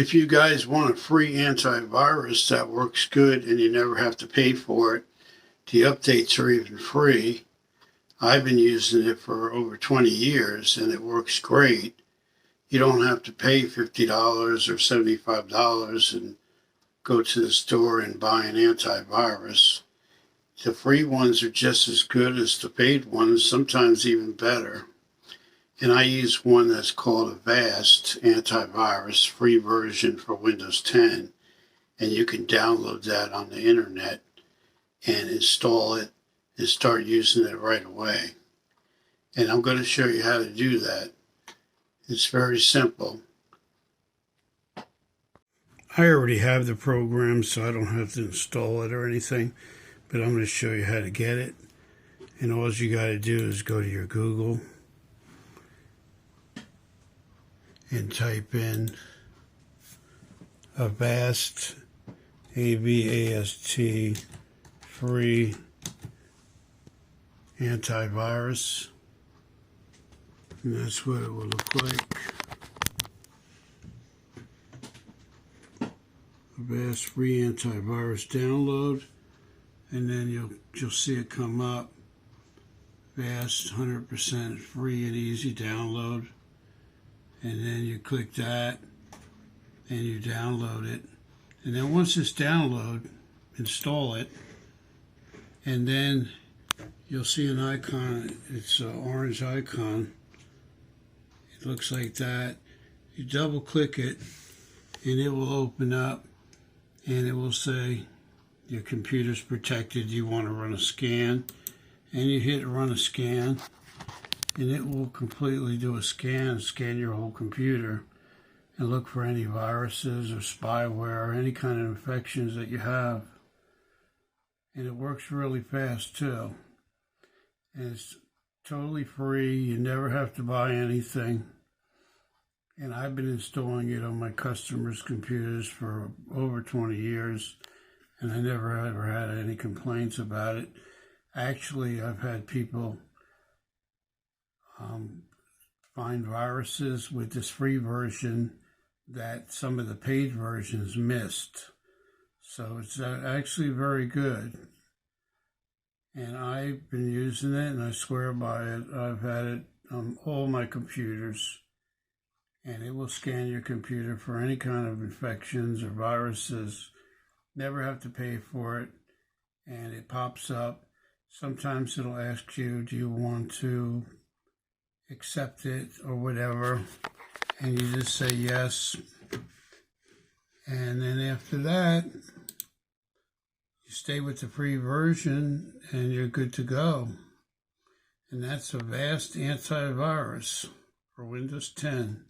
If you guys want a free antivirus that works good and you never have to pay for it, the updates are even free. I've been using it for over 20 years and it works great. You don't have to pay $50 or $75 and go to the store and buy an antivirus. The free ones are just as good as the paid ones, sometimes even better. And I use one that's called Avast Antivirus, free version for Windows 10. And you can download that on the internet and install it and start using it right away. And I'm going to show you how to do that. It's very simple. I already have the program, so I don't have to install it or anything, but I'm going to show you how to get it. And all you got to do is go to your Google and type in Avast, A-V-A-S-T, free antivirus. And that's what it will look like. Avast free antivirus download, and then you'll see it come up. Avast 100% free and easy download, and then you click that and you download it, and then once it's downloaded, install it, and then you'll see an icon. It's an orange icon. It looks like that. You double click it and it will open up and it will say your computer's protected, you want to run a scan, and you hit run a scan and it will completely do a scan your whole computer and look for any viruses or spyware or any kind of infections that you have. And it works really fast too. And it's totally free. You never have to buy anything. And I've been installing it on my customers' computers for over 20 years, and I never ever had any complaints about it. Actually, I've had people find viruses with this free version that some of the paid versions missed. So it's actually very good. And I've been using it, and I swear by it. I've had it on all my computers. And it will scan your computer for any kind of infections or viruses. Never have to pay for it. And it pops up. Sometimes it'll ask you, do you want to accept it or whatever? And you just say yes. And then after that, you stay with the free version and you're good to go. And that's Avast Antivirus for Windows 10.